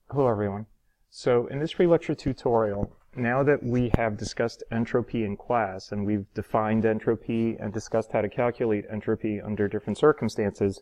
Hello everyone. So in this free lecture tutorial, now that we have discussed entropy in class and we've defined entropy and discussed how to calculate entropy under different circumstances,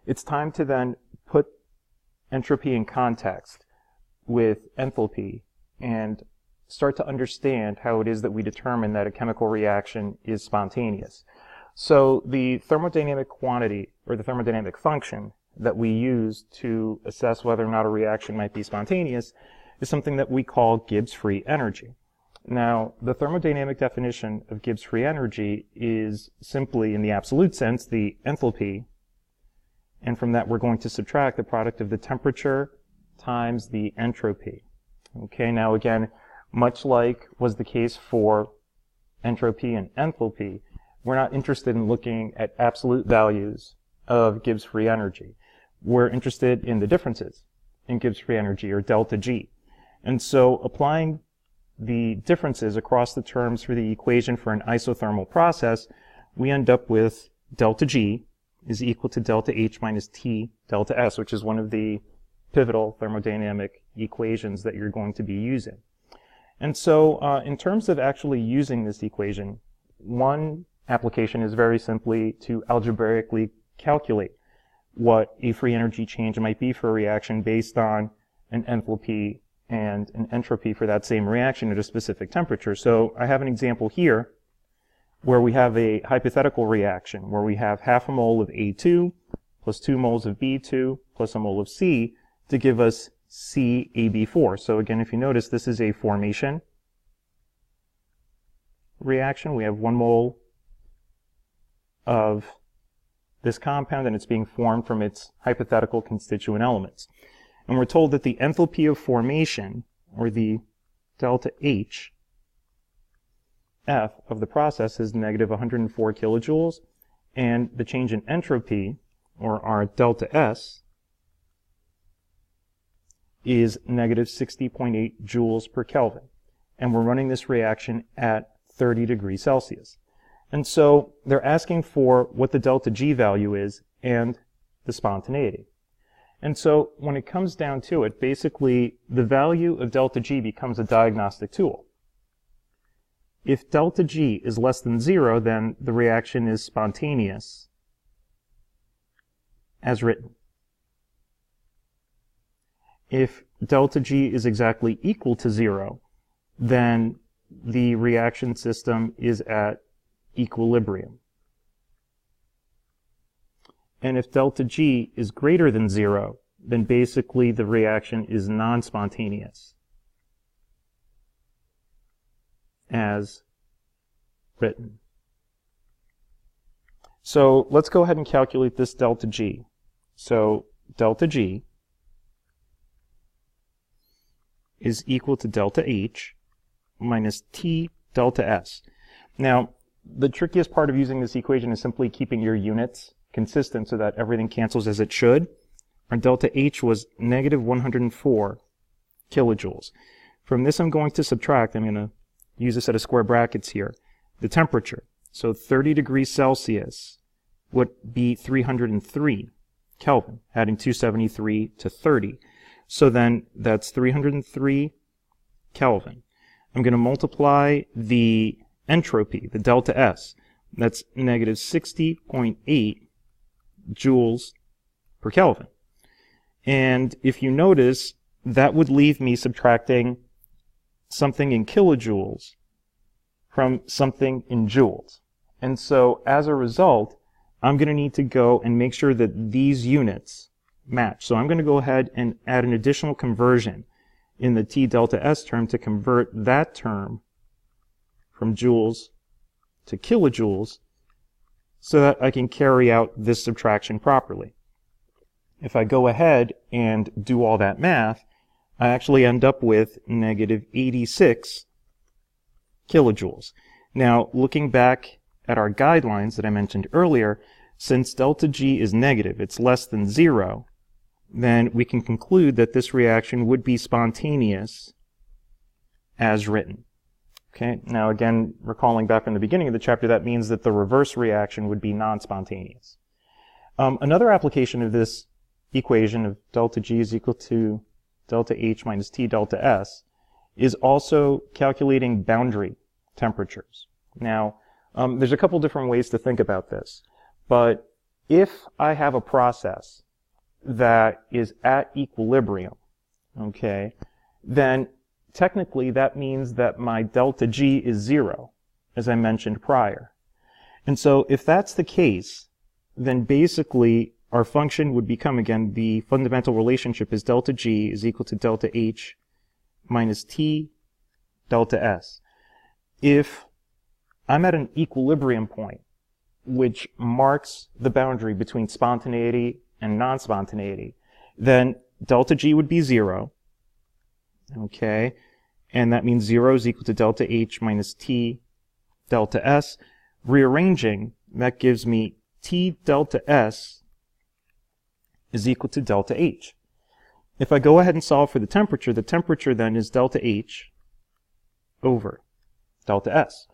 it's time to then put entropy in context with enthalpy and start to understand how it is that we determine that a chemical reaction is spontaneous. So the thermodynamic quantity, or the thermodynamic function, that we use to assess whether or not a reaction might be spontaneous is something that we call Gibbs free energy. Now, the thermodynamic definition of Gibbs free energy is simply, in the absolute sense, the enthalpy, and from that we're going to subtract the product of the temperature times the entropy. Okay, now again, much like was the case for entropy and enthalpy, we're not interested in looking at absolute values of Gibbs free energy. We're interested in the differences in Gibbs free energy, or delta G. And so applying the differences across the terms for the equation for an isothermal process, we end up with delta G is equal to delta H minus T delta S, which is one of the pivotal thermodynamic equations that you're going to be using. And so in terms of actually using this equation, one application is very simply to algebraically calculate what a free energy change might be for a reaction based on an enthalpy and an entropy for that same reaction at a specific temperature. So I have an example here where we have a hypothetical reaction where we have half a mole of A2 plus 2 moles of B2 plus a mole of C to give us CAB4. So again, if you notice, this is a formation reaction. We have 1 mole of this compound, and it's being formed from its hypothetical constituent elements. And we're told that the enthalpy of formation, or the delta H, F of the process is negative 104 kilojoules, and the change in entropy, or our delta S, is negative 60.8 joules per Kelvin. And we're running this reaction at 30 degrees Celsius. And so they're asking for what the delta G value is and the spontaneity. And so when it comes down to it, basically the value of delta G becomes a diagnostic tool. If delta G is less than 0, then the reaction is spontaneous as written. If delta G is exactly equal to 0, then the reaction system is at equilibrium. And if delta G is greater than 0, then basically the reaction is non-spontaneous, as written. So let's go ahead and calculate this delta G. So delta G is equal to delta H minus T delta S. Now, the trickiest part of using this equation is simply keeping your units consistent so that everything cancels as it should. Our delta H was negative 104 kilojoules. From this I'm going to subtract, I'm going to use a set of square brackets here, the temperature. So 30 degrees Celsius would be 303 Kelvin, adding 273 to 30. So then that's 303 Kelvin. I'm going to multiply the entropy, the delta S, that's negative 60.8 joules per Kelvin. And if you notice, that would leave me subtracting something in kilojoules from something in joules. And so as a result, I'm going to need to go and make sure that these units match. So I'm going to go ahead and add an additional conversion in the T delta S term to convert that term from joules to kilojoules so that I can carry out this subtraction properly. If I go ahead and do all that math, I actually end up with negative 86 kilojoules. Now, looking back at our guidelines that I mentioned earlier, since delta G is negative, it's less than 0, then we can conclude that this reaction would be spontaneous as written. Okay, now again, recalling back from the beginning of the chapter, that means that the reverse reaction would be non-spontaneous. Another application of this equation of delta G is equal to delta H minus T delta S, is also calculating boundary temperatures. Now, there's a couple different ways to think about this, but if I have a process that is at equilibrium, okay, then technically that means that my delta G is 0, as I mentioned prior. And so if that's the case, then basically our function would become, again, the fundamental relationship is delta G is equal to delta H minus T delta S. If I'm at an equilibrium point, which marks the boundary between spontaneity and non-spontaneity, then delta G would be 0, okay, and that means 0 is equal to delta H minus T delta S. Rearranging, that gives me T delta S is equal to delta H. If I go ahead and solve for the temperature then is delta H over delta S.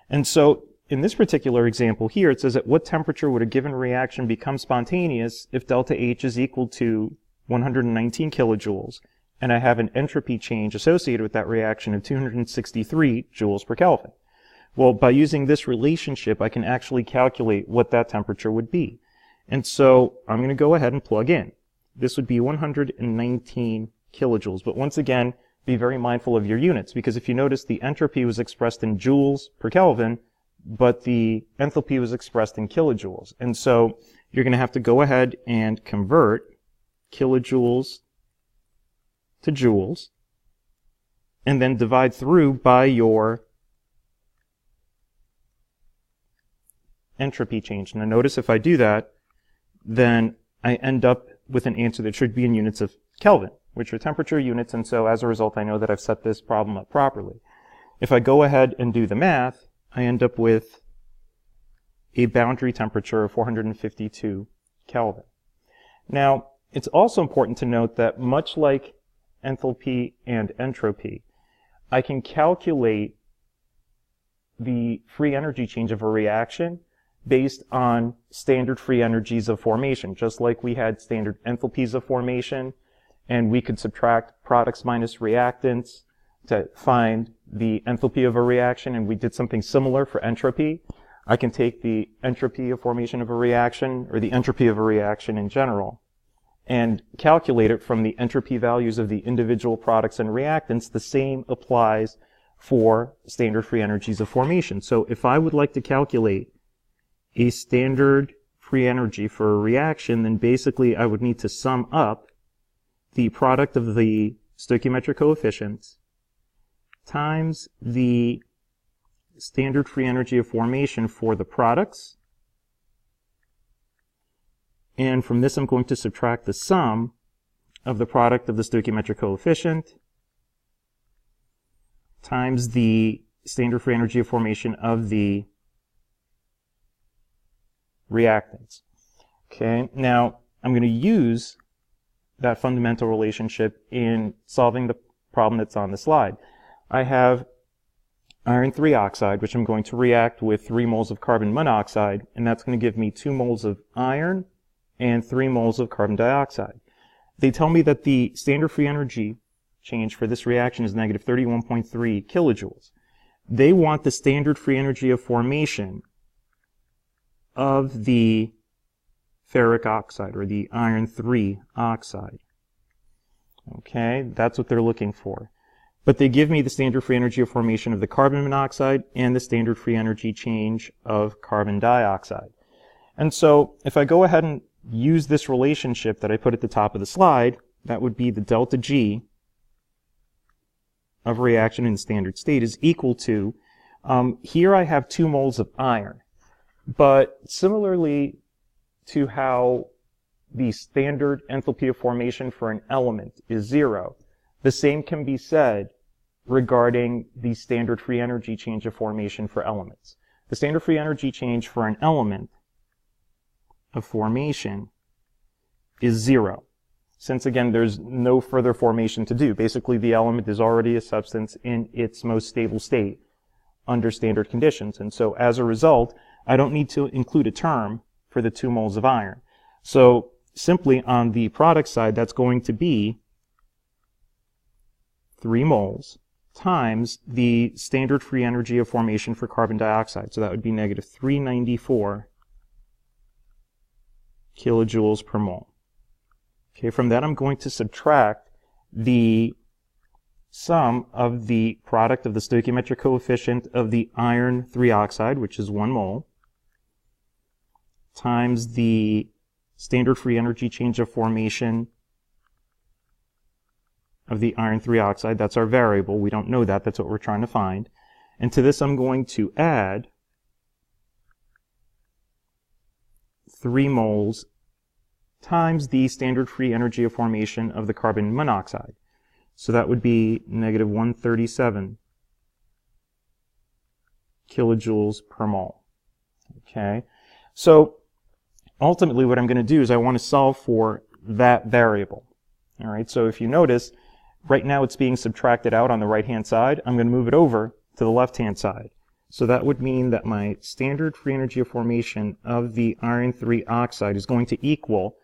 And so in this particular example here, it says at what temperature would a given reaction become spontaneous if delta H is equal to 119 kilojoules, and I have an entropy change associated with that reaction of 263 joules per Kelvin. Well, by using this relationship, I can actually calculate what that temperature would be. And so I'm going to go ahead and plug in. This would be 119 kilojoules. But once again, be very mindful of your units, because if you notice, the entropy was expressed in joules per Kelvin, but the enthalpy was expressed in kilojoules. And so you're going to have to go ahead and convert kilojoules to joules, and then divide through by your entropy change. Now notice if I do that, then I end up with an answer that should be in units of Kelvin, which are temperature units, and so as a result I know that I've set this problem up properly. If I go ahead and do the math, I end up with a boundary temperature of 452 Kelvin. Now, it's also important to note that much like enthalpy and entropy, I can calculate the free energy change of a reaction based on standard free energies of formation, just like we had standard enthalpies of formation, and we could subtract products minus reactants to find the enthalpy of a reaction, and we did something similar for entropy. I can take the entropy of formation of a reaction, or the entropy of a reaction in general, and calculate it from the entropy values of the individual products and reactants. The same applies for standard free energies of formation. So if I would like to calculate a standard free energy for a reaction, then basically I would need to sum up the product of the stoichiometric coefficients times the standard free energy of formation for the products, and from this I'm going to subtract the sum of the product of the stoichiometric coefficient times the standard free energy of formation of the reactants. Okay, now I'm going to use that fundamental relationship in solving the problem that's on the slide. I have iron 3 oxide, which I'm going to react with 3 moles of carbon monoxide, and that's going to give me 2 moles of iron and 3 moles of carbon dioxide. They tell me that the standard free energy change for this reaction is negative 31.3 kilojoules. They want the standard free energy of formation of the ferric oxide, or the iron 3 oxide. Okay, that's what they're looking for. But they give me the standard free energy of formation of the carbon monoxide and the standard free energy change of carbon dioxide. And so if I go ahead and use this relationship that I put at the top of the slide, that would be the delta G of reaction in standard state is equal to, here I have 2 moles of iron. But similarly to how the standard enthalpy of formation for an element is 0, the same can be said regarding the standard free energy change of formation for elements. The standard free energy change for an element of formation is 0. Since again, there's no further formation to do. Basically, the element is already a substance in its most stable state under standard conditions. And so as a result, I don't need to include a term for the 2 moles of iron. So simply on the product side, that's going to be 3 moles, times the standard free energy of formation for carbon dioxide. So that would be negative 394 kilojoules per mole. Okay, from that I'm going to subtract the sum of the product of the stoichiometric coefficient of the iron 3 oxide, which is 1 mole, times the standard free energy change of formation of the iron 3 oxide. That's our variable. We don't know that. That's what we're trying to find. And to this I'm going to add 3 moles times the standard free energy of formation of the carbon monoxide. So that would be negative 137 kilojoules per mole. Okay, so ultimately what I'm going to do is I want to solve for that variable. All right, so if you notice, right now it's being subtracted out on the right-hand side. I'm going to move it over to the left-hand side. So that would mean that my standard free energy of formation of the iron 3 oxide is going to equal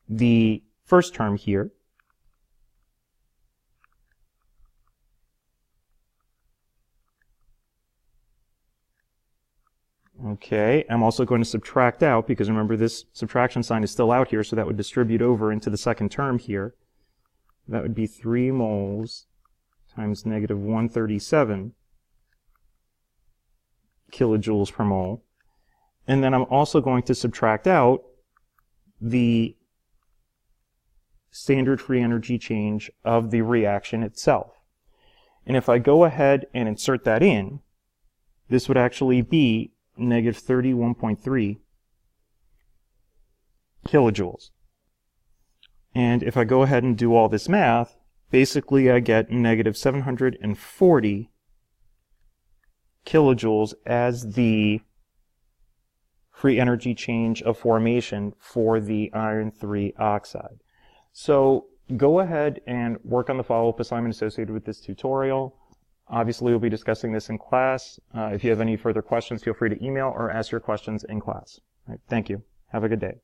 the first term here, okay, I'm also going to subtract out, because remember this subtraction sign is still out here, so that would distribute over into the second term here. That would be 3 moles times negative 137 kilojoules per mole. And then I'm also going to subtract out the standard free energy change of the reaction itself. And if I go ahead and insert that in, this would actually be negative 31.3 kilojoules. And if I go ahead and do all this math, basically I get negative 740 kilojoules as the free energy change of formation for the iron 3 oxide. So go ahead and work on the follow-up assignment associated with this tutorial. Obviously, we'll be discussing this in class. If you have any further questions, feel free to email or ask your questions in class. All right, thank you. Have a good day.